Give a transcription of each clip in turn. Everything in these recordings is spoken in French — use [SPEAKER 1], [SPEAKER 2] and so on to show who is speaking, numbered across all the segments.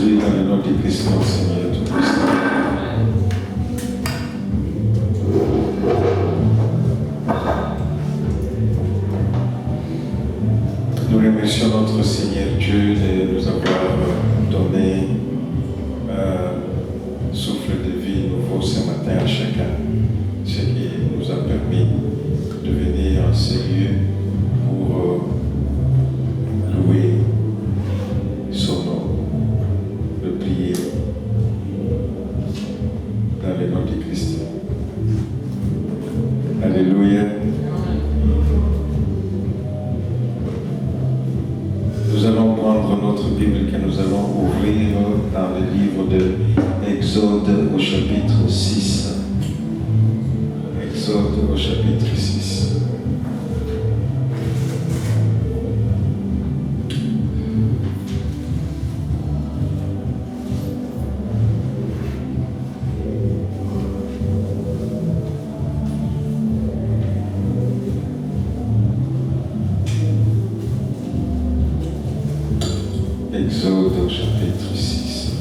[SPEAKER 1] celui dans le nom de Christ, notre Seigneur Tout-Puissant. Nous remercions notre Seigneur Dieu de nous avoir donné un souffle de vie nouveau ce matin à chacun, ce qui nous a permis de venir en ce lieu pour louer son nom, le prier dans le nom de Christ. Alléluia. Nous allons prendre notre Bible que nous allons ouvrir dans le livre de Exode au chapitre 6. Exode au chapitre 6. Exode au chapitre 6.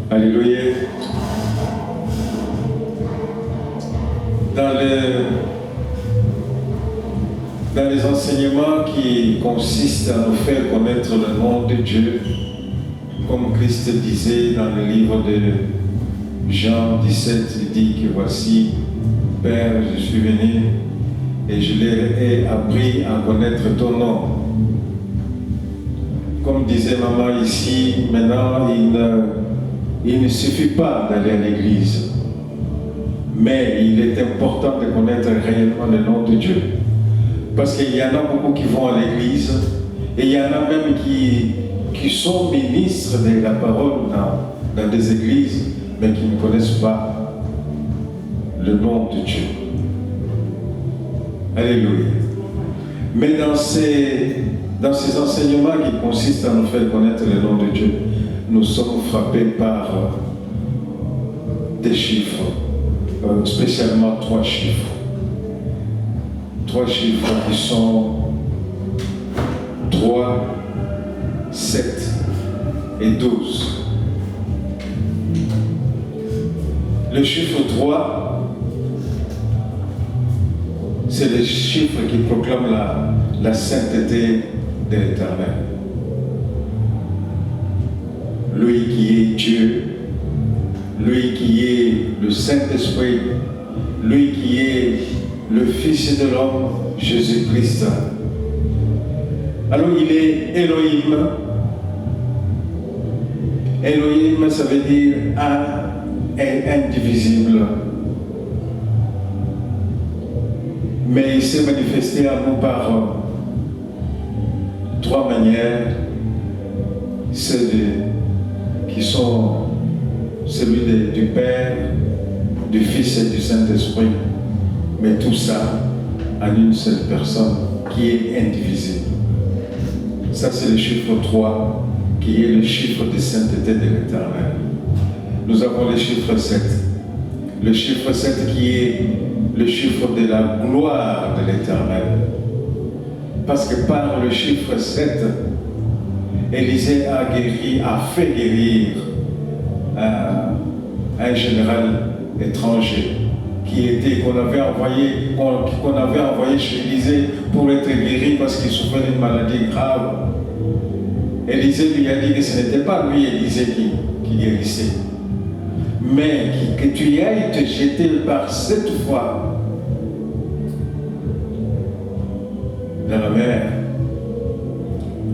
[SPEAKER 1] Alléluia. Dans les enseignements qui consistent à nous faire connaître le nom de Dieu, comme Christ disait dans le livre de Jean 17, il dit que voici, Père, je suis venu et je leur ai appris à connaître ton nom. Comme disait maman ici, maintenant il ne suffit pas d'aller à l'église, mais il est important de connaître réellement le nom de Dieu. Parce qu'il y en a beaucoup qui vont à l'église et il y en a même qui sont ministres de la parole dans des églises, mais qui ne connaissent pas le nom de Dieu. Alléluia. Mais dans ces enseignements qui consistent à nous faire connaître le nom de Dieu, nous sommes frappés par des chiffres, spécialement 3 chiffres. 3 chiffres qui sont 3, 7 et 12. Le chiffre 3, c'est le chiffre qui proclame la sainteté de l'Éternel. Lui qui est Dieu, lui qui est le Saint-Esprit, lui qui est le Fils de l'homme, Jésus-Christ. Alors il est Elohim. Elohim, ça veut dire un et indivisible. Mais il s'est manifesté à nous par 3 manières. Celles qui sont celui du Père, du Fils et du Saint-Esprit. Mais tout ça en une seule personne qui est indivisible. Ça, c'est le chiffre 3, qui est le chiffre de sainteté de l'Éternel. Nous avons le chiffre 7. Le chiffre 7 qui est le chiffre de la gloire de l'Éternel. Parce que par le chiffre 7, Élisée a fait guérir un général étranger qu'on avait envoyé chez Élisée pour être guéri parce qu'il souffrait d'une maladie grave. Élisée lui a dit que ce n'était pas lui, Élisée, qui guérissait, mais que tu ailles te jeter par 7 fois dans la mer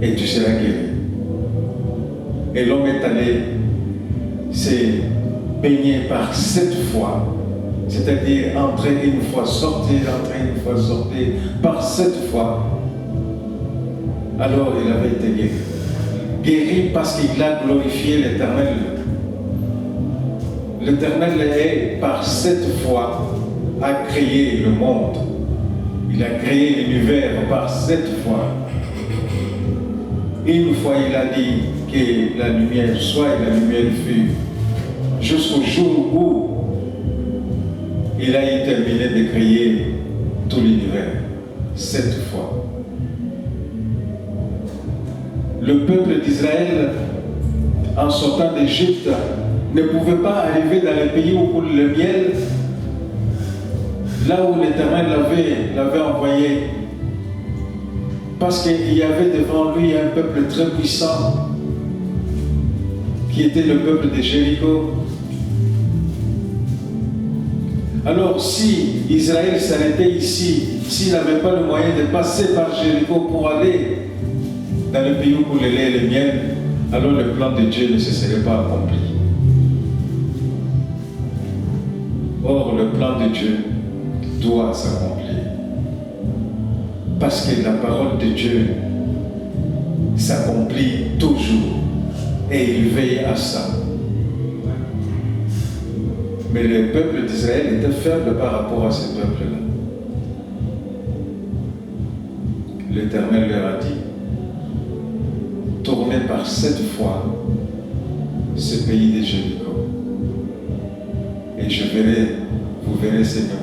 [SPEAKER 1] et tu seras guéri. Et l'homme est allé se baigner par 7 fois. C'est-à-dire entrer une fois, sortir, entrer une fois, sortir, par 7 fois. Alors il avait été guéri. Guéri parce qu'il a glorifié l'Éternel. L'Éternel est par 7 fois a créé le monde. Il a créé l'univers par 7 fois. Une fois il a dit que la lumière soit et la lumière fut, jusqu'au jour où il a terminé de créer tout l'univers, 7 fois. Le peuple d'Israël, en sortant d'Égypte, ne pouvait pas arriver dans le pays où coule le miel, là où l'Éternel l'avait envoyé, parce qu'il y avait devant lui un peuple très puissant, qui était le peuple de Jéricho. Alors si Israël s'arrêtait ici, s'il n'avait pas le moyen de passer par Jéricho pour aller dans le pays où coule le lait et le miel, alors le plan de Dieu ne se serait pas accompli. Or, le plan de Dieu doit s'accomplir. Parce que la parole de Dieu s'accomplit toujours. Et il veille à ça. Mais le peuple d'Israël était faible par rapport à ce peuple-là. L'Éternel leur a dit, tournez par 7 fois ce pays de Jéricho. Et vous verrez, Seigneur,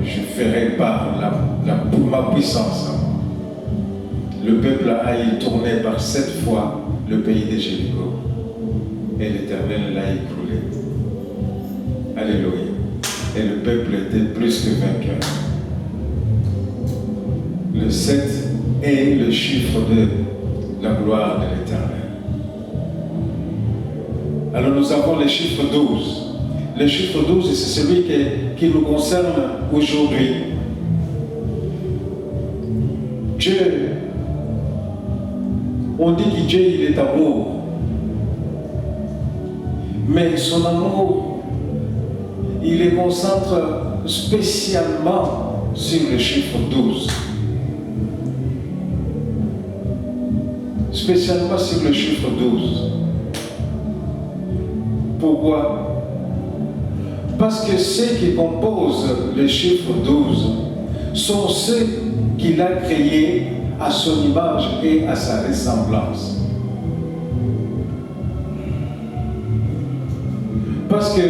[SPEAKER 1] je ferai par ma puissance. Le peuple a tourné par 7 fois le pays de Jéricho. Et l'Éternel l'a écroulé. Alléluia. Et le peuple était plus que vainqueur. Le 7 est le chiffre de la gloire de l'Éternel. Alors nous avons le chiffre 12. Le chiffre 12, c'est celui qui nous concerne aujourd'hui. Dieu, on dit que Dieu, il est amour. Mais son amour, il le concentre spécialement sur le chiffre 12. Spécialement sur le chiffre 12. Pourquoi? Parce que ceux qui composent le chiffre 12 sont ceux qu'il a créés à son image et à sa ressemblance. Parce que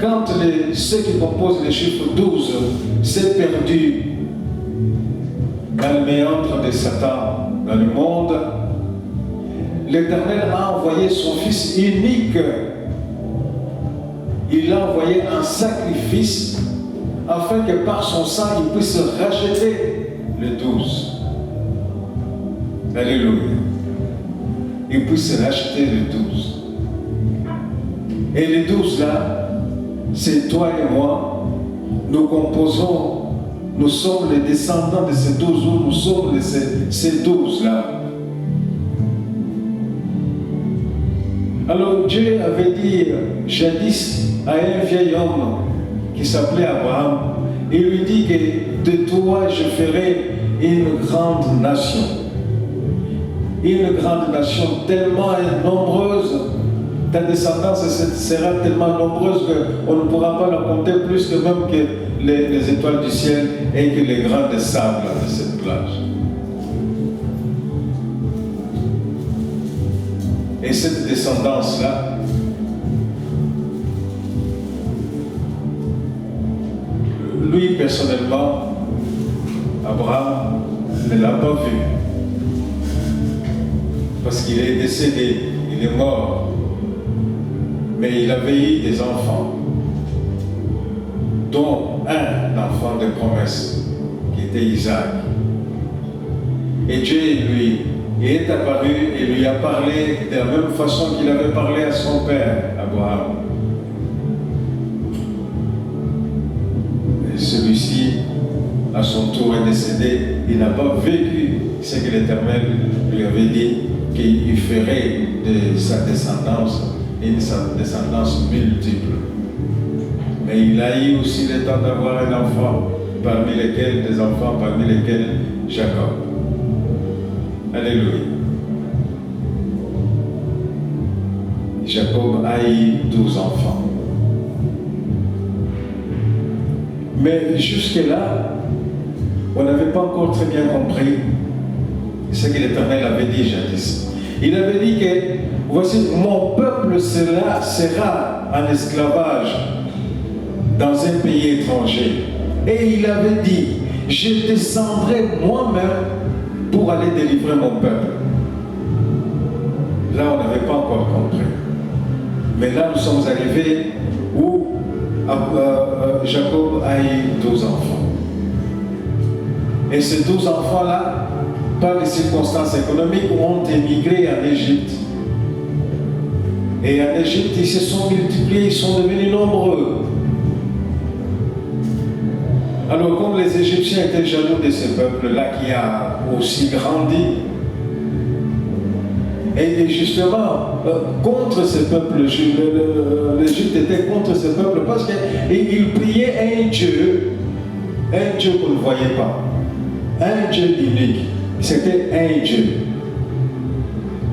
[SPEAKER 1] quand ceux qui composent le chiffre 12 s'est perdu dans le méandre de Satan, dans le monde, l'Éternel a envoyé son Fils unique. Il l'a envoyé en sacrifice afin que par son sang, il puisse racheter le 12. Alléluia. Il puisse racheter le 12. Et le 12 là, c'est toi et moi. Nous composons, nous sommes les descendants de ces 12, ou nous sommes ces 12 là. Alors Dieu avait dit jadis à un vieil homme qui s'appelait Abraham, il lui dit que de toi je ferai une grande nation. Une grande nation tellement nombreuse, ta descendance sera tellement nombreuse qu'on ne pourra pas la compter plus que même que les étoiles du ciel et que les grains de sable de cette plage. Et cette descendance-là, lui personnellement, Abraham ne l'a pas vu. Parce qu'il est décédé, il est mort. Mais il avait eu des enfants, dont un enfant de promesse, qui était Isaac. Et Dieu lui est apparu et lui a parlé de la même façon qu'il avait parlé à son père, Abraham. Et celui-ci, à son tour, est décédé. Il n'a pas vécu ce que l'Éternel lui avait dit, qu'il ferait de sa descendance une descendance multiple. Mais il a eu aussi le temps d'avoir un enfant, des enfants parmi lesquels Jacob. Alléluia. Jacob a eu 12 enfants. Mais jusque-là, on n'avait pas encore très bien compris ce que l'Éternel avait dit jadis. Il avait dit que, voici, mon peuple sera en esclavage dans un pays étranger. Et il avait dit, je descendrai moi-même pour aller délivrer mon peuple. Là, on n'avait pas encore compris. Mais là, nous sommes arrivés où Jacob a eu 12 enfants. Et ces 12 enfants-là, par les circonstances économiques, ont émigré en Égypte. Et en Égypte, ils se sont multipliés, ils sont devenus nombreux. Alors, comme les Égyptiens étaient jaloux de ce peuple-là qui a aussi grandi, et justement, contre ce peuple, l'Égypte était contre ce peuple parce qu'il priait un Dieu qu'on ne voyait pas, un Dieu unique. C'était un Dieu.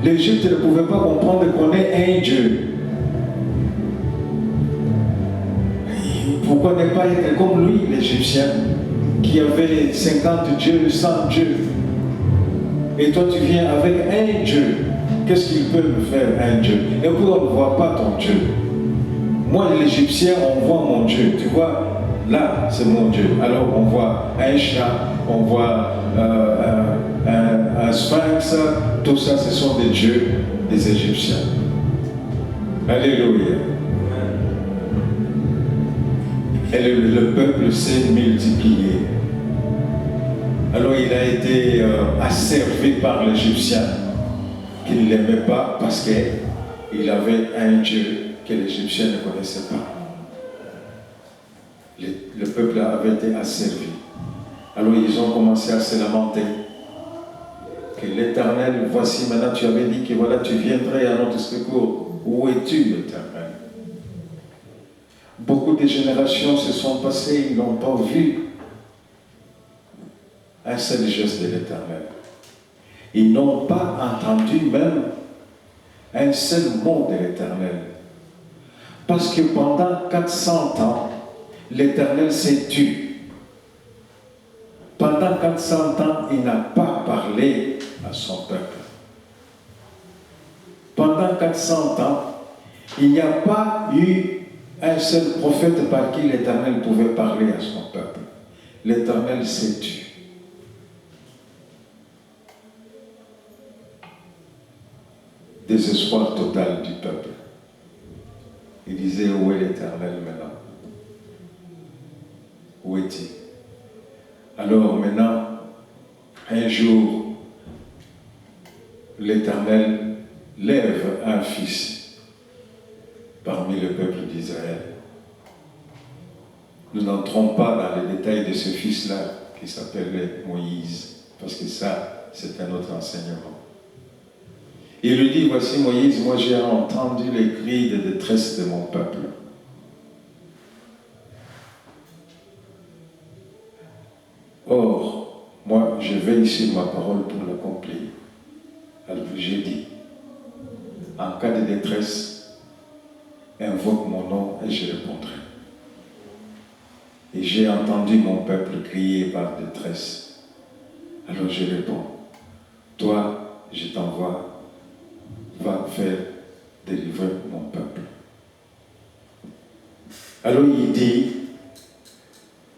[SPEAKER 1] L'Égypte ne pouvait pas comprendre qu'on est un Dieu. Pourquoi ne pas être comme lui, l'Égyptien, qui avait 50 dieux, 100 dieux? Et toi, tu viens avec un Dieu. Qu'est-ce qu'il peut me faire, un Dieu? Et puis on ne voit pas ton Dieu. Moi, l'Égyptien, on voit mon Dieu. Tu vois, là, c'est mon Dieu. Alors on voit un chat, on voit un sphinx. Tout ça, ce sont des dieux des Égyptiens. Alléluia. Et le peuple s'est multiplié. Alors il a été asservi par l'Égyptien, qu'il ne l'aimait pas parce qu'il avait un Dieu que l'Égyptien ne connaissait pas. Le peuple avait été asservi. Alors ils ont commencé à se lamenter. Que l'Éternel, voici maintenant, tu avais dit que voilà, tu viendrais à notre secours. Où es-tu, l'Éternel? Beaucoup de générations se sont passées, ils n'ont pas vu un seul geste de l'Éternel. Ils n'ont pas entendu même un seul mot de l'Éternel. Parce que pendant 400 ans, l'Éternel s'est tu. Pendant 400 ans, il n'a pas parlé à son peuple. Pendant 400 ans, il n'y a pas eu un seul prophète par qui l'Éternel pouvait parler à son peuple. L'Éternel s'est tu. Désespoir total du peuple. Il disait, où est l'Éternel maintenant? Où est-il? Alors maintenant, un jour, l'Éternel lève un fils parmi le peuple d'Israël. Nous n'entrons pas dans les détails de ce fils-là qui s'appelait Moïse, parce que ça, c'est un autre enseignement. Il lui dit, voici Moïse, moi j'ai entendu les cris de détresse de mon peuple. Or, moi je veille sur ma parole pour l'accomplir. Alors j'ai dit, en cas de détresse, invoque mon nom et je répondrai. Et j'ai entendu mon peuple crier par détresse. Alors je réponds, toi, je t'envoie, va faire délivrer mon peuple. Alors il dit,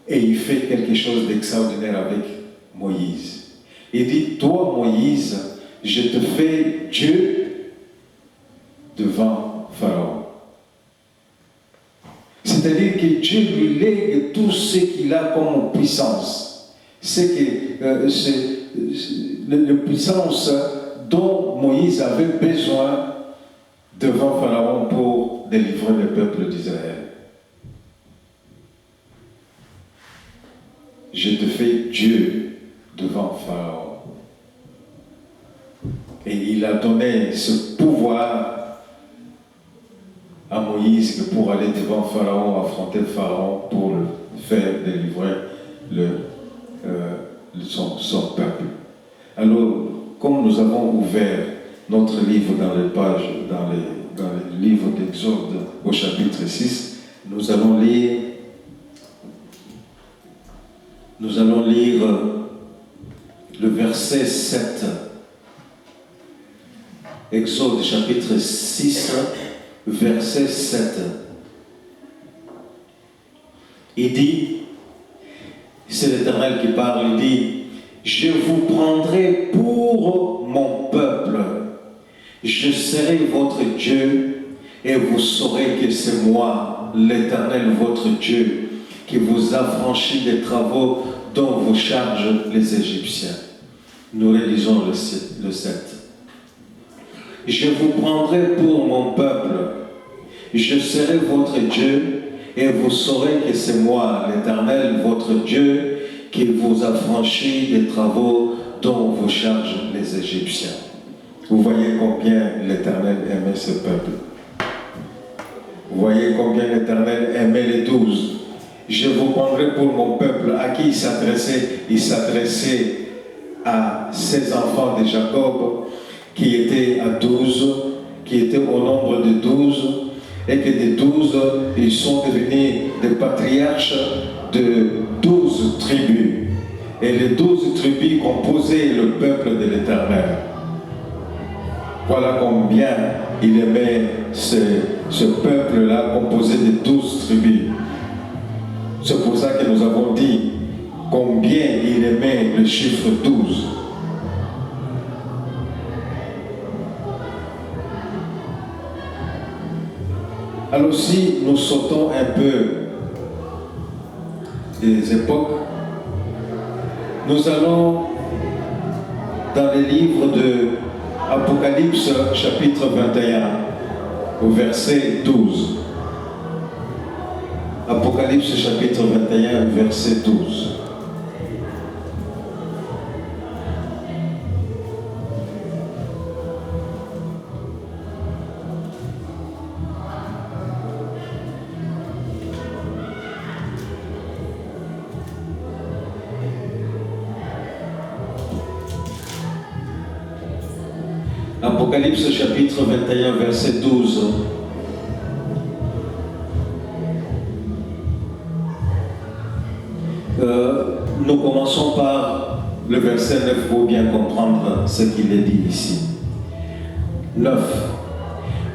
[SPEAKER 1] et il fait quelque chose d'extraordinaire avec Moïse. Il dit, toi Moïse, je te fais Dieu devant Pharaon. C'est-à-dire que Dieu lui lègue tout ce qu'il a comme puissance. C'est que la puissance dont Moïse avait besoin devant Pharaon pour délivrer le peuple d'Israël. Je te fais Dieu devant Pharaon. Et il a donné ce pouvoir à Moïse pour aller devant Pharaon, affronter Pharaon pour le faire délivrer son peuple. Alors, comme nous avons ouvert notre livre dans le livre d'Exode au chapitre 6, nous allons lire le verset 7. Exode chapitre 6, verset 7. Il dit, c'est l'Éternel qui parle, il dit, je vous prendrai pour mon peuple, je serai votre Dieu, et vous saurez que c'est moi, l'Éternel, votre Dieu, qui vous a franchi des travaux dont vous chargent les Égyptiens. Nous réalisons le 7. Je vous prendrai pour mon peuple, je serai votre Dieu, et vous saurez que c'est moi, l'Éternel, votre Dieu, qui vous a franchi des travaux dont vous chargent les Égyptiens. Vous voyez combien l'Éternel aimait ce peuple. Vous voyez combien l'Éternel aimait les 12. Je vous prendrai pour mon peuple. À qui il s'adressait? Il s'adressait à ses enfants de Jacob, qui étaient à 12, qui étaient au nombre de 12, et que des 12, ils sont devenus des patriarches de 12 tribus. Et les 12 tribus composaient le peuple de l'Éternel. Voilà combien il aimait ce peuple-là composé de 12 tribus. C'est pour ça que nous avons dit combien il aimait le chiffre 12. Alors si nous sautons un peu des époques, nous allons dans les livres de Apocalypse chapitre 21 au verset 12. Apocalypse chapitre 21 verset 12. Apocalypse chapitre 21 verset 12. Nous commençons par le verset 9 pour bien comprendre ce qu'il est dit ici. 9.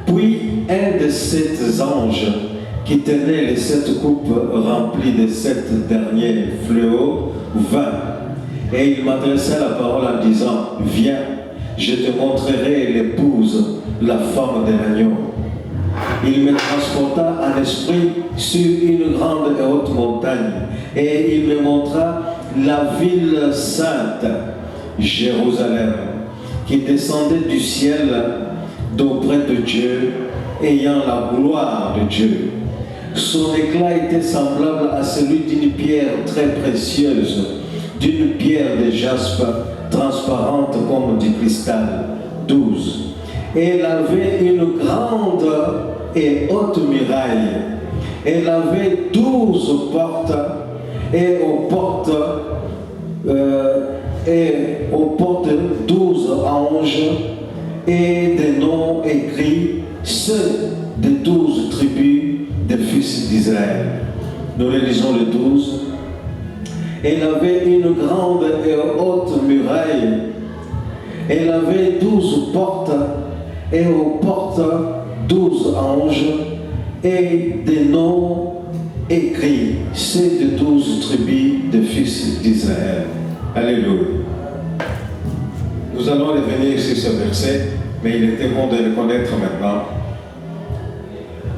[SPEAKER 1] Puis un de ces anges qui tenait les 7 coupes remplies des 7 derniers fléaux vint, et il m'adressa la parole en disant, viens, je te montrerai l'épouse, la femme de l'agneau. Il me transporta en esprit sur une grande et haute montagne, et il me montra la ville sainte, Jérusalem, qui descendait du ciel d'auprès de Dieu, ayant la gloire de Dieu. Son éclat était semblable à celui d'une pierre très précieuse, d'une pierre de jaspe transparente comme du cristal. 12. Et elle avait une grande et haute muraille. Elle avait 12 portes, et aux portes 12 anges, et des noms écrits, ceux des 12 tribus des fils d'Israël. Nous lisons les 12. Elle avait une grande et haute muraille. Elle avait 12 portes, et aux portes 12 anges, et des noms écrits, ceux de 12 tribus des fils d'Israël. Alléluia. Nous allons revenir sur ce verset, mais il était bon de le connaître maintenant.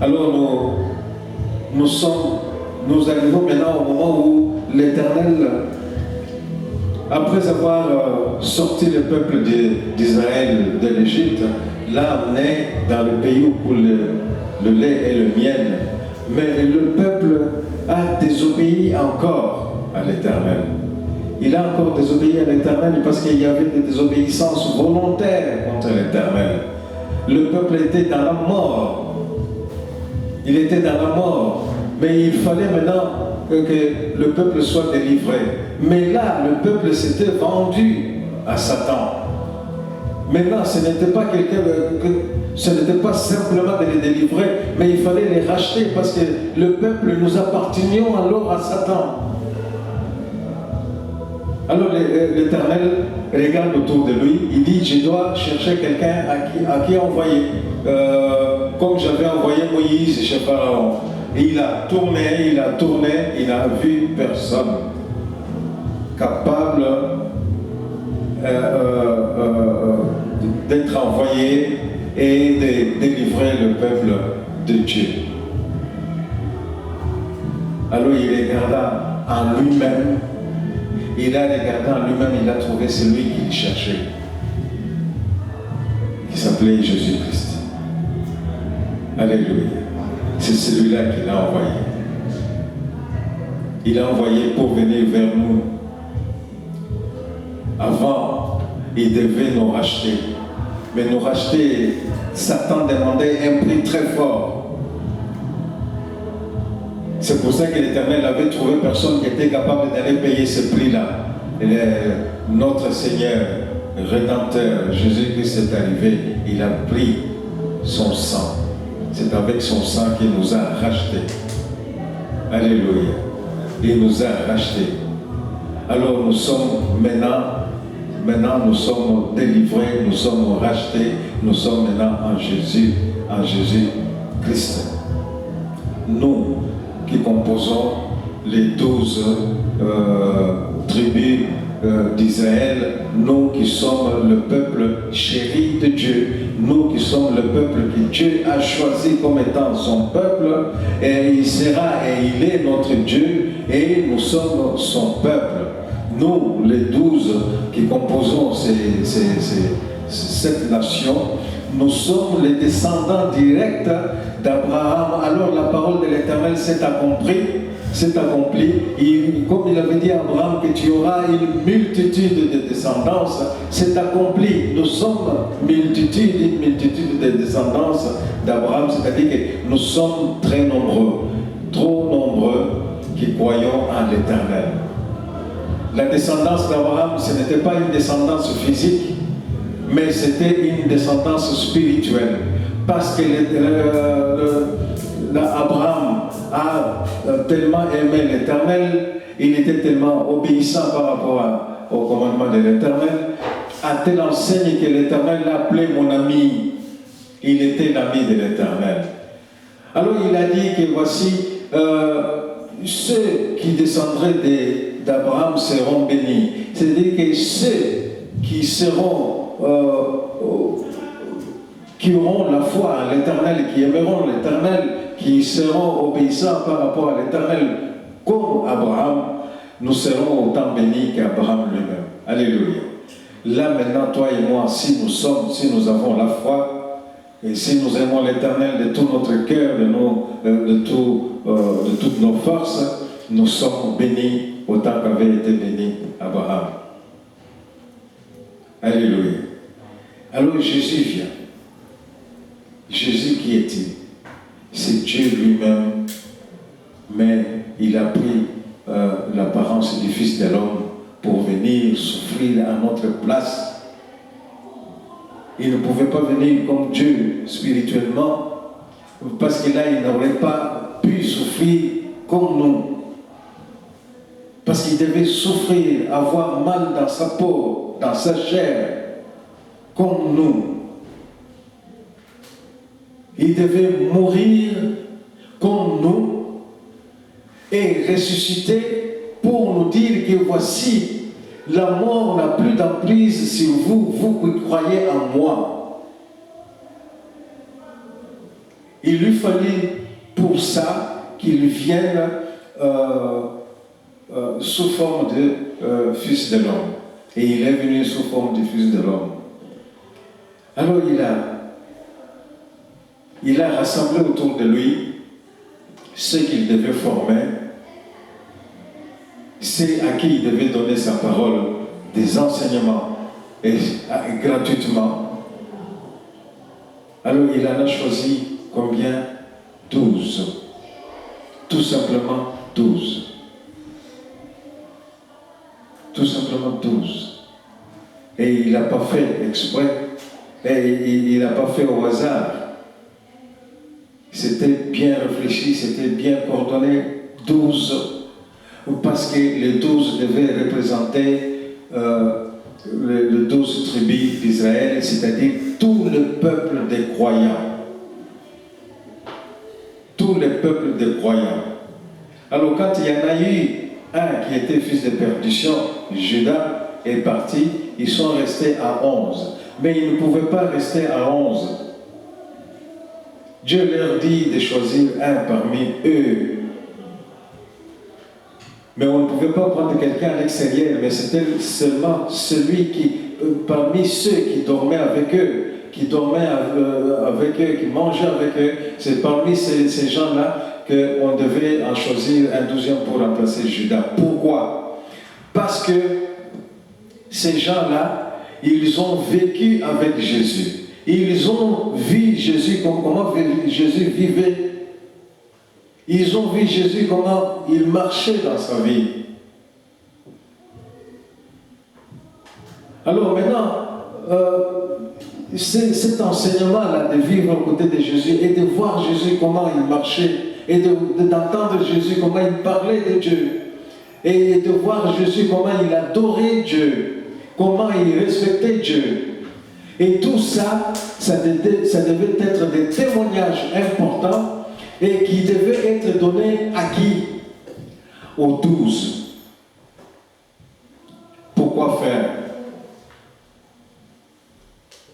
[SPEAKER 1] Alors nous arrivons maintenant au moment où l'Éternel, après avoir sorti le peuple d'Israël de l'Égypte, l'a amené dans le pays où coule le lait et le miel. Mais le peuple a désobéi encore à l'Éternel. Il a encore désobéi à l'Éternel parce qu'il y avait des désobéissances volontaires contre l'Éternel. Le peuple était dans la mort. Il était dans la mort. Mais il fallait maintenant que le peuple soit délivré. Mais là, le peuple s'était vendu à Satan. Maintenant, ce n'était pas ce n'était pas simplement de les délivrer, mais il fallait les racheter parce que le peuple, nous appartenions alors à Satan. Alors l'Éternel regarde autour de lui, il dit, je dois chercher quelqu'un à qui envoyer. Comme j'avais envoyé Moïse chez Pharaon. Et il a tourné, il n'a vu personne capable d'être envoyé et de délivrer le peuple de Dieu. Alors il regarda en lui-même, il a trouvé celui qu'il cherchait, qui s'appelait Jésus-Christ. Alléluia. C'est celui-là qu'il a envoyé. Il a envoyé pour venir vers nous. Avant, il devait nous racheter. Mais nous racheter, Satan demandait un prix très fort. C'est pour ça que l'Éternel avait trouvé personne qui était capable d'aller payer ce prix-là. Notre Seigneur, Rédempteur, Jésus-Christ est arrivé. Il a pris son sang. C'est avec son sang qu'il nous a rachetés. Alléluia. Il nous a rachetés. Alors nous sommes maintenant nous sommes délivrés, nous sommes rachetés, nous sommes maintenant en Jésus-Christ. Nous qui composons les 12 tribus d'Israël, nous qui sommes le peuple chéri de Dieu, nous qui sommes le peuple que Dieu a choisi comme étant son peuple, et il sera et il est notre Dieu, et nous sommes son peuple. Nous, les 12 qui composons cette nation, nous sommes les descendants directs d'Abraham. Alors la parole de l'Éternel s'est accomplie. Comme il avait dit à Abraham que tu auras une multitude de descendances, c'est accompli. Nous sommes une multitude de descendances d'Abraham, c'est-à-dire que nous sommes très nombreux, trop nombreux qui croyons en l'Éternel. La descendance d'Abraham, ce n'était pas une descendance physique, mais c'était une descendance spirituelle. Parce que Abraham a tellement aimé l'Éternel, il était tellement obéissant par rapport au commandement de l'Éternel, à telle enseigne que l'Éternel l'appelait mon ami. Il était l'ami de l'Éternel. Alors il a dit que voici, ceux qui descendraient d'Abraham seront bénis. C'est-à-dire que ceux qui auront la foi à l'Éternel, qui aimeront l'Éternel, qui seront obéissants par rapport à l'Éternel, comme Abraham, nous serons autant bénis qu'Abraham lui-même. Alléluia. Là maintenant, toi et moi, si nous avons la foi, et si nous aimons l'Éternel de tout notre cœur, de toutes nos forces, nous sommes bénis autant qu'avait été béni Abraham. Alléluia. Alors Jésus vient. Jésus, qui est-il? C'est Dieu lui-même, mais il a pris l'apparence du Fils de l'homme pour venir souffrir à notre place. Il ne pouvait pas venir comme Dieu spirituellement, parce que là, il n'aurait pas pu souffrir comme nous. Parce qu'il devait souffrir, avoir mal dans sa peau, dans sa chair, comme nous. Il devait mourir comme nous et ressusciter pour nous dire que voici, la mort n'a plus d'emprise sur vous, vous qui croyez en moi. Il lui fallait pour ça qu'il vienne sous forme de Fils de l'homme. Et il est venu sous forme de Fils de l'homme. Alors il a rassemblé autour de lui ceux qu'il devait former, ceux à qui il devait donner sa parole, des enseignements, et gratuitement. Alors il en a choisi combien? 12. Tout simplement 12. Tout simplement 12. Et il n'a pas fait exprès, et il n'a pas fait au hasard. C'était bien réfléchi, c'était bien coordonné. 12. Parce que les 12 devaient représenter les 12 tribus d'Israël, c'est-à-dire tout le peuple des croyants. Tout le peuple des croyants. Alors quand il y en a eu un qui était fils de perdition, Judas est parti, ils sont restés à 11. Mais ils ne pouvaient pas rester à 11. Dieu leur dit de choisir un parmi eux. Mais on ne pouvait pas prendre quelqu'un à l'extérieur, mais c'était seulement celui qui, parmi ceux qui dormaient avec eux, qui mangeaient avec eux, c'est parmi ces gens-là qu'on devait en choisir un 12e pour remplacer Judas. Pourquoi? Parce que ces gens-là, ils ont vécu avec Jésus. Ils ont vu Jésus, comment Jésus vivait. Ils ont vu Jésus, comment il marchait dans sa vie. Alors maintenant, cet enseignement-là de vivre aux côtés de Jésus et de voir Jésus comment il marchait et d'entendre Jésus comment il parlait de Dieu et de voir Jésus comment il adorait Dieu, comment il respectait Dieu. Et tout ça, ça devait être des témoignages importants et qui devaient être donnés à qui? Aux 12. Pourquoi faire?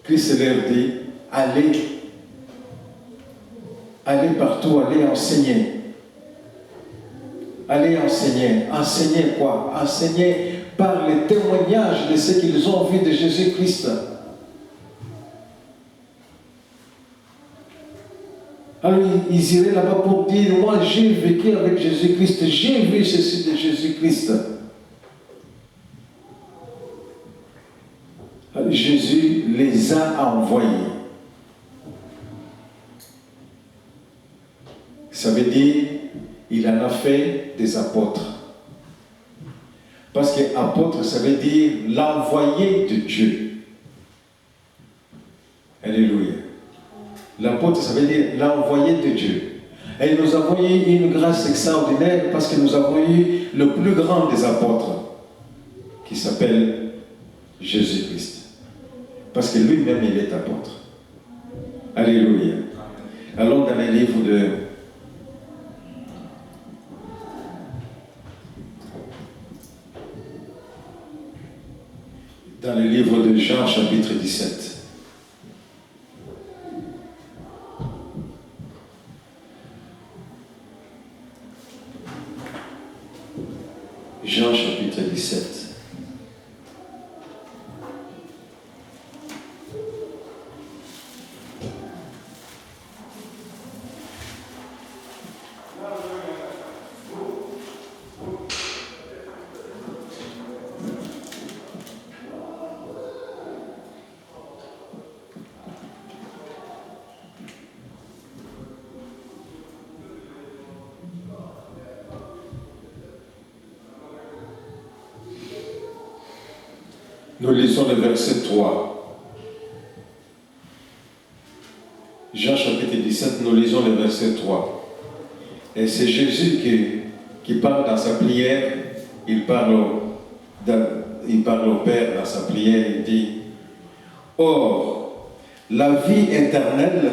[SPEAKER 1] Christ leur dit, allez partout, allez enseigner. Allez enseigner. Enseigner quoi? Enseigner par les témoignages de ce qu'ils ont vu de Jésus-Christ. Alors ils iraient là-bas pour dire, moi j'ai vécu avec Jésus-Christ, j'ai vu ceci de Jésus-Christ. Jésus les a envoyés. Ça veut dire, il en a fait des apôtres. Parce que apôtre, ça veut dire l'envoyé de Dieu. Alléluia. L'apôtre, ça veut dire l'envoyé de Dieu. Et nous avons eu une grâce extraordinaire parce que nous avons eu le plus grand des apôtres, qui s'appelle Jésus-Christ. Parce que lui-même, il est apôtre. Alléluia. Allons dans les livres de Jean, chapitre 17. Jean, chapitre 17. Nous lisons le verset 3. Jean chapitre 17, nous lisons le verset 3. Et c'est Jésus qui parle dans sa prière, il parle au Père dans sa prière, il dit, « Or, la vie éternelle,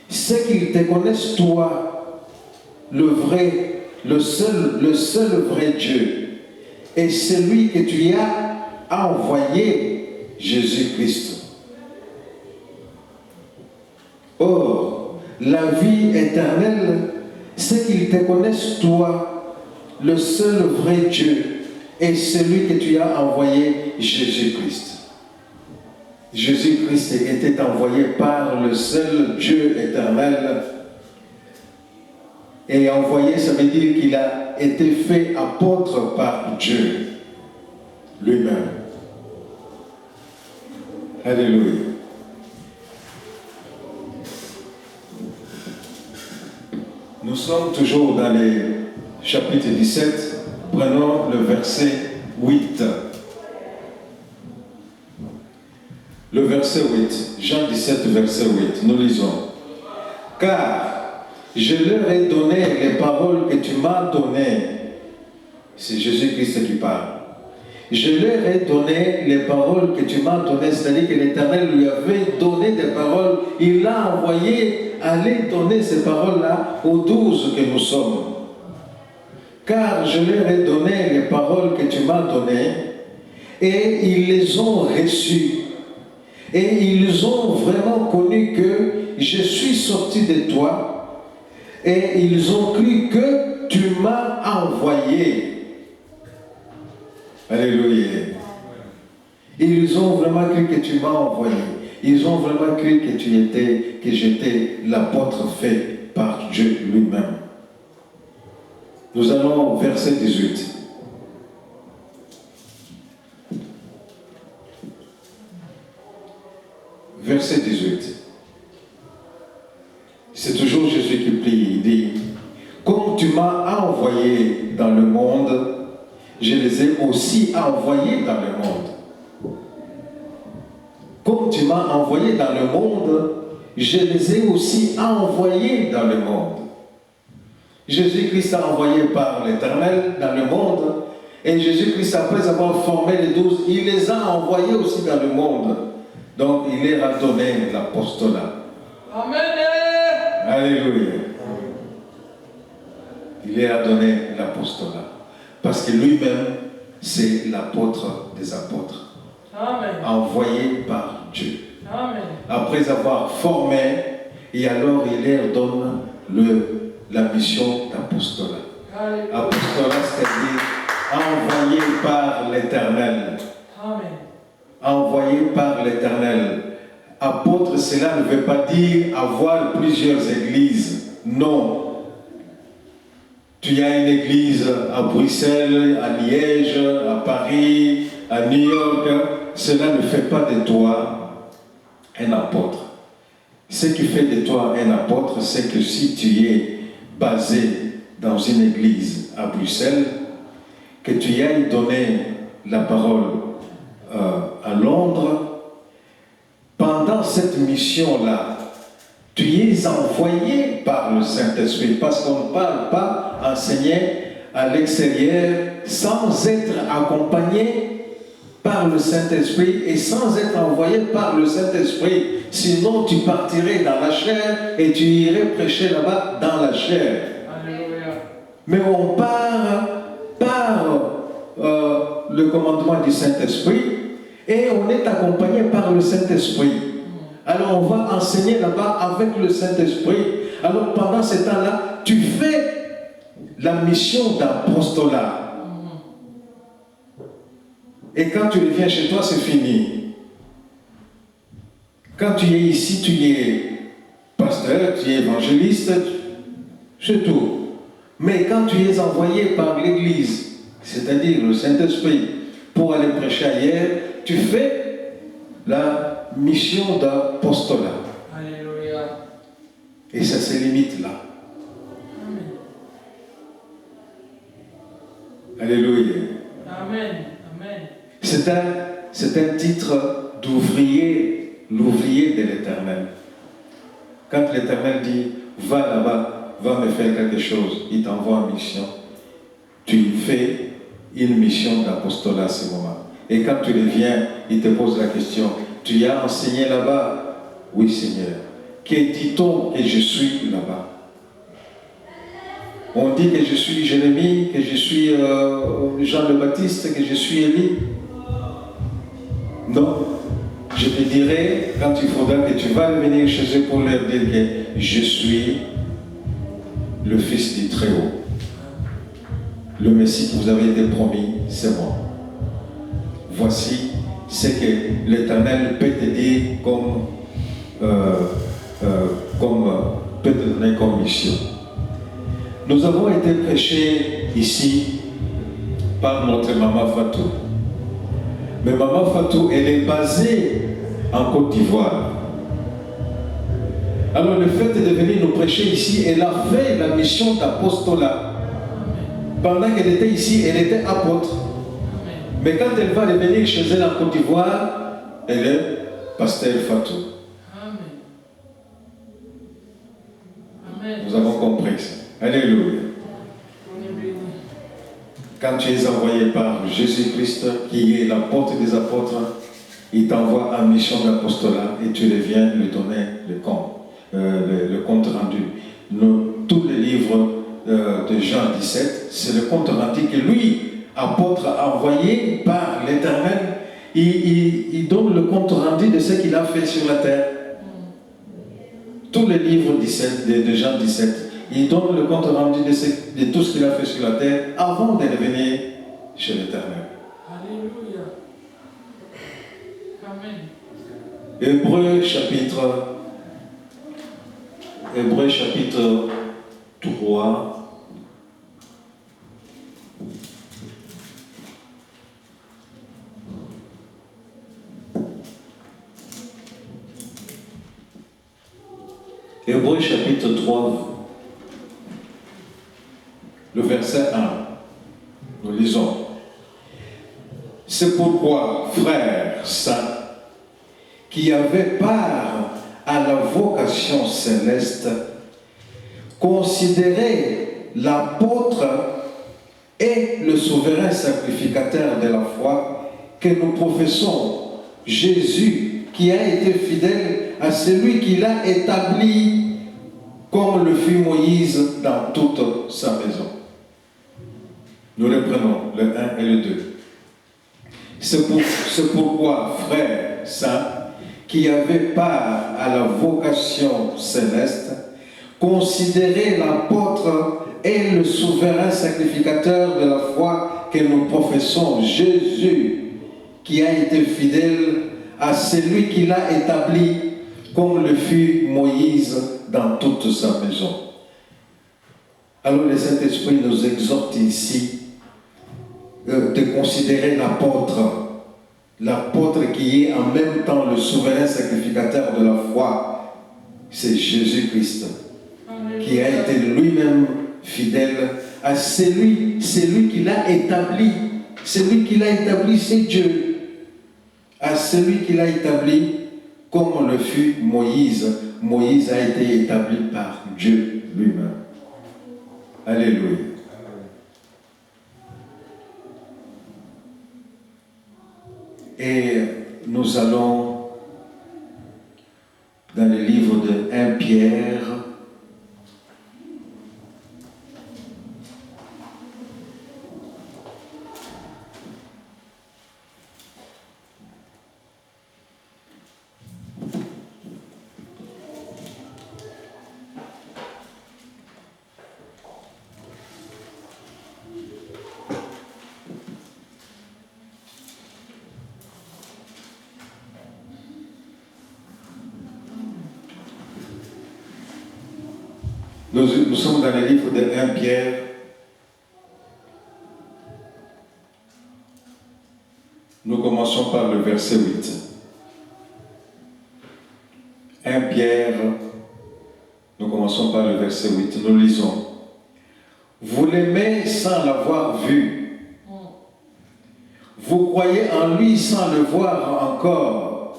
[SPEAKER 1] c'est qu'ils te connaissent toi, le seul vrai Dieu, et celui que tu as envoyé, Jésus-Christ. Or, la vie éternelle, c'est qu'ils te connaissent toi, le seul vrai Dieu, et celui que tu as envoyé, Jésus-Christ. Jésus-Christ était envoyé par le seul Dieu éternel. Et envoyé, ça veut dire qu'il a été fait apôtre par Dieu lui-même. Alléluia. Nous sommes toujours dans le chapitre 17. Prenons le verset 8. Le verset 8. Jean 17, verset 8. Nous lisons. Car je leur ai donné les paroles que tu m'as données. C'est Jésus-Christ qui parle. Je leur ai donné les paroles que tu m'as données, c'est-à-dire que l'Éternel lui avait donné des paroles. Il l'a envoyé aller donner ces paroles-là aux 12 que nous sommes. Car je leur ai donné les paroles que tu m'as données et ils les ont reçues. Et ils ont vraiment connu que je suis sorti de toi et ils ont cru que tu m'as envoyé. Alléluia. Ils ont vraiment cru que tu m'as envoyé. Ils ont vraiment cru que j'étais l'apôtre fait par Dieu lui-même. Nous allons au verset 18. Verset 18. C'est toujours Jésus qui prie. Il dit, comme tu m'as envoyé dans le monde, je les ai aussi envoyés dans le monde. Comme tu m'as envoyé dans le monde, je les ai aussi envoyés dans le monde. Jésus-Christ a envoyé par l'Éternel dans le monde, et Jésus-Christ, après avoir formé les 12, il les a envoyés aussi dans le monde. Donc, il leur a donné l'apostolat. Amen. Alléluia. Il leur a donné l'apostolat. Parce que lui-même, c'est l'apôtre des apôtres. Amen. Envoyé par Dieu. Amen. Après avoir formé, et alors il leur donne la mission d'apostolat. Apostolat, c'est-à-dire envoyé par l'Éternel. Amen. Envoyé par l'Éternel. Apôtre, cela ne veut pas dire avoir plusieurs églises. Non. Tu as une église à Bruxelles, à Liège, à Paris, à New York. Cela ne fait pas de toi un apôtre. Ce qui fait de toi un apôtre, c'est que si tu es basé dans une église à Bruxelles, que tu ailles donner la parole à Londres, pendant cette mission-là, tu es envoyé par le Saint-Esprit, parce qu'on ne parle pas enseigner à l'extérieur sans être accompagné par le Saint-Esprit et sans être envoyé par le Saint-Esprit. Sinon, tu partirais dans la chair et tu irais prêcher là-bas dans la chair. Alléluia. Mais on part par le commandement du Saint-Esprit et on est accompagné par le Saint-Esprit. Alors on va enseigner là-bas avec le Saint-Esprit. Alors pendant ce temps-là, tu fais la mission d'apostolat. Et quand tu reviens chez toi, c'est fini. Quand tu es ici, tu es pasteur, tu es évangéliste, c'est tout. Mais quand tu es envoyé par l'Église, c'est-à-dire le Saint-Esprit, pour aller prêcher ailleurs, tu fais la mission d'apostolat. Alléluia. Et ça se limite là. Amen. Alléluia. Amen. Amen. C'est un titre d'ouvrier, l'ouvrier de l'Éternel. Quand l'Éternel dit, va là-bas, va me faire quelque chose, il t'envoie en mission. Tu fais une mission d'apostolat à ce moment. Et quand tu reviens, il te pose la question, tu as enseigné là-bas? Oui, Seigneur. Que dit-on que je suis là-bas? On dit que je suis Jérémie, que je suis Jean le Baptiste, que je suis Élie. Non. Je te dirai, quand il faudra que tu vas venir chez eux pour leur dire que je suis le Fils du Très-Haut. Le Messie que vous avez été promis, c'est moi. Voici ce que l'Éternel peut te dire peut te donner comme mission. Nous avons été prêchés ici par notre maman Fatou. Mais maman Fatou, elle est basée en Côte d'Ivoire. Alors le fait de venir nous prêcher ici, elle a fait la mission d'apostolat. Pendant qu'elle était ici, elle était apôtre. Mais quand elle va revenir chez elle en Côte d'Ivoire, elle est pasteur Fatou. Amen. Nous avons compris ça. Alléluia. quand tu es envoyé par Jésus-Christ, qui est l'apôtre des apôtres, il t'envoie en mission d'apostolat et tu reviens lui donner le compte rendu. Tous les livres de Jean 17, c'est le compte rendu que lui, apôtre envoyé par l'Éternel, il donne le compte rendu de ce qu'il a fait sur la terre. Tous les livres de Jean 17, il donne le compte rendu de tout ce qu'il a fait sur la terre avant de revenir chez l'Éternel.
[SPEAKER 2] Alléluia. Amen.
[SPEAKER 1] Hébreux chapitre 3. Hébreux chapitre 3, le verset 1. Nous lisons. C'est pourquoi, frères saints, qui avaient part à la vocation céleste, considérez l'apôtre et le souverain sacrificateur de la foi que nous professons, Jésus, qui a été fidèle à celui qui l'a établi, comme le fut Moïse dans toute sa maison. Nous reprenons le 1 et le 2. C'est pourquoi, frères saints, qui avaient part à la vocation céleste, considérez l'apôtre et le souverain sacrificateur de la foi que nous professons, Jésus, qui a été fidèle à celui qui l'a établi, comme le fut Moïse dans toute sa maison. Alors le Saint-Esprit nous exhorte ici de considérer l'apôtre qui est en même temps le souverain sacrificateur de la foi, c'est Jésus-Christ, qui a été lui-même fidèle à celui qui l'a établi. Celui qui l'a établi, c'est Dieu. À celui qui l'a établi, comme le fut Moïse. Moïse a été établi par Dieu lui-même. Alléluia. Et nous allons dans le livre de 1 Pierre. Nous sommes dans le livre de 1 Pierre. Nous commençons par le verset 8. 1 Pierre, nous commençons par le verset 8. Nous lisons. Vous l'aimez sans l'avoir vu. Vous croyez en lui sans le voir encore.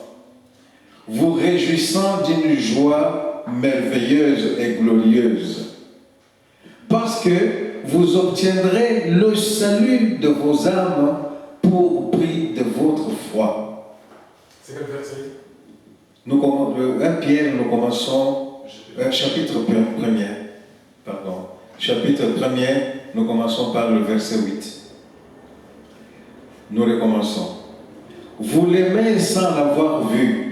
[SPEAKER 1] Vous réjouissant d'une joie merveilleuse et glorieuse, parce que vous obtiendrez le salut de vos âmes pour prix de votre foi.
[SPEAKER 2] C'est quel verset?
[SPEAKER 1] 1 Pierre, nous commençons chapitre 1er. Chapitre 1er, nous commençons par le verset 8. Nous recommençons. Vous l'aimez sans l'avoir vu.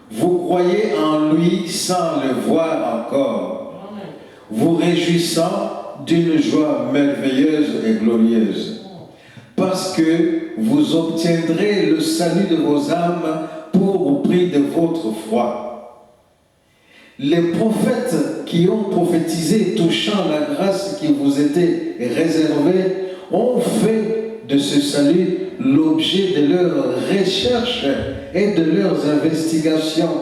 [SPEAKER 1] Vous croyez en lui sans le voir encore, vous réjouissant d'une joie merveilleuse et glorieuse, parce que vous obtiendrez le salut de vos âmes pour prix de votre foi. Les prophètes qui ont prophétisé touchant la grâce qui vous était réservée ont fait de ce salut l'objet de leurs recherches et de leurs investigations.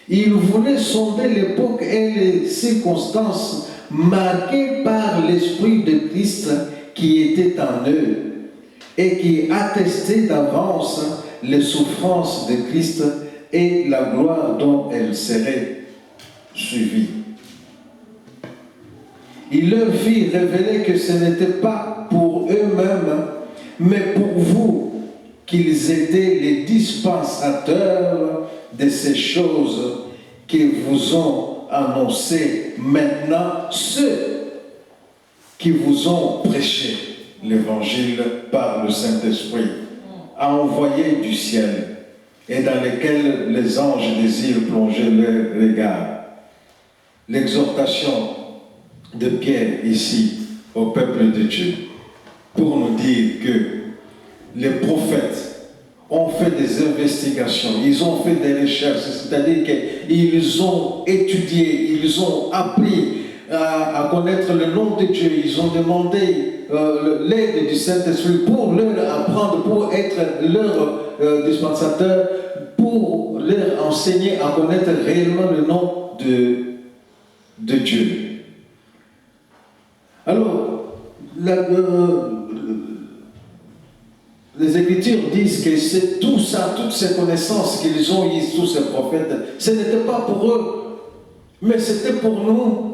[SPEAKER 1] Ils voulaient sonder l'époque et les circonstances marquées par l'Esprit de Christ qui était en eux et qui attestait d'avance les souffrances de Christ et la gloire dont elles seraient suivies. il leur fit révéler que ce n'était pas pour eux-mêmes, mais pour vous qu'ils étaient les dispensateurs de ces choses qui vous ont annoncées maintenant ceux qui vous ont prêché l'évangile par le Saint-Esprit, envoyé du ciel, et dans lesquels les anges désirent plonger leur regard. L'exhortation de Pierre ici au peuple de Dieu pour nous dire que les prophètes ont fait des investigations, ils ont fait des recherches, c'est-à-dire qu'ils ont étudié, ils ont appris à connaître le nom de Dieu, ils ont demandé l'aide du Saint-Esprit pour leur apprendre, pour être leur dispensateur, pour leur enseigner à connaître réellement le nom de Dieu. Alors, les Écritures disent que c'est tout ça, toutes ces connaissances qu'ils ont eues, tous ces prophètes, ce n'était pas pour eux, mais c'était pour nous.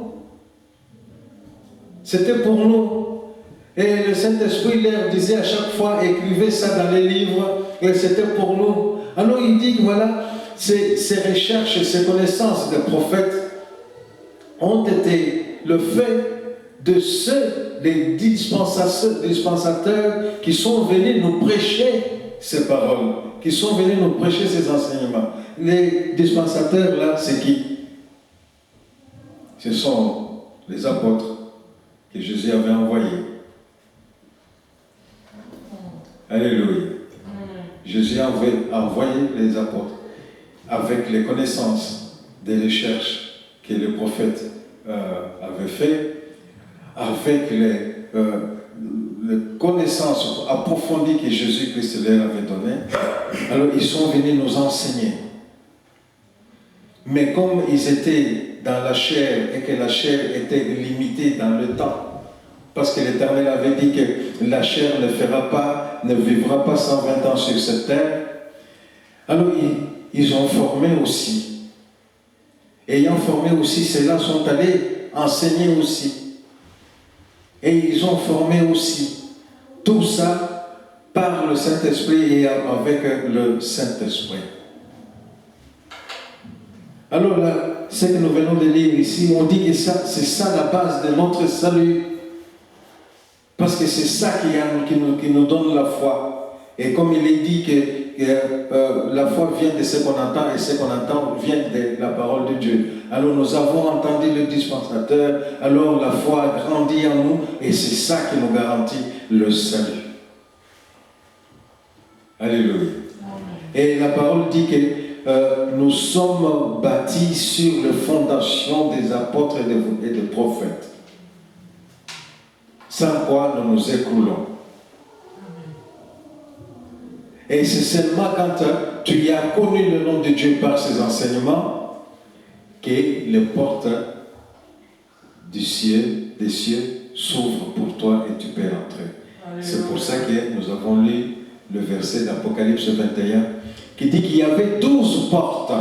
[SPEAKER 1] C'était pour nous. Et le Saint-Esprit leur disait à chaque fois, écrivez ça dans les livres, et c'était pour nous. Alors il dit que voilà, ces recherches, ces connaissances des prophètes ont été le fait de ceux, des dispensateurs qui sont venus nous prêcher ces paroles, qui sont venus nous prêcher ces enseignements. Les dispensateurs là, c'est qui? Ce sont les apôtres que Jésus avait envoyés. Alléluia. Jésus avait envoyé les apôtres avec les connaissances des recherches que les prophètes avaient faites, avec les connaissances approfondies que Jésus-Christ leur avait données. Alors ils sont venus nous enseigner. Mais comme ils étaient dans la chair et que la chair était limitée dans le temps, parce que l'Éternel avait dit que la chair ne vivra pas 120 ans sur cette terre, alors ils ont formé aussi. Ayant formé aussi, ceux-là sont allés enseigner aussi. Et ils ont formé aussi. Tout ça par le Saint-Esprit et avec le Saint-Esprit. Alors là, ce que nous venons de lire ici, on dit que c'est ça la base de notre salut. Parce que c'est ça qui nous donne la foi. Et comme il est dit que la foi vient de ce qu'on entend, et ce qu'on entend vient de la parole de Dieu. Alors nous avons entendu le dispensateur, alors la foi a grandi en nous, et c'est ça qui nous garantit le salut. Alléluia. Et la parole dit que nous sommes bâtis sur les fondations des apôtres et des prophètes, sans quoi nous nous écroulons. Et c'est seulement quand tu as connu le nom de Dieu par ses enseignements que les portes des cieux s'ouvrent pour toi et tu peux entrer. C'est pour ça que nous avons lu le verset d'Apocalypse 21 qui dit qu'il y avait 12 portes.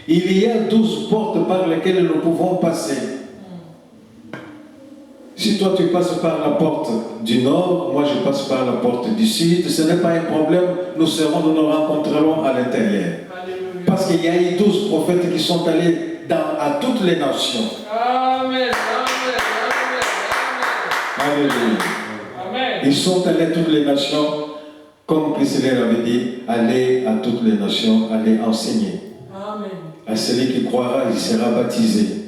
[SPEAKER 1] Il y a 12 portes par lesquelles nous pouvons passer. Si toi tu passes par la porte du nord, moi je passe par la porte du sud, ce n'est pas un problème, nous nous rencontrerons à l'intérieur. Parce qu'il y a eu 12 prophètes qui sont allés à toutes les nations.
[SPEAKER 2] Amen.
[SPEAKER 1] Alléluia.
[SPEAKER 2] Amen.
[SPEAKER 1] Ils sont allés à toutes les nations, comme Christ leur avait dit, aller à toutes les nations, aller enseigner.
[SPEAKER 2] Amen.
[SPEAKER 1] À celui qui croira, il sera baptisé.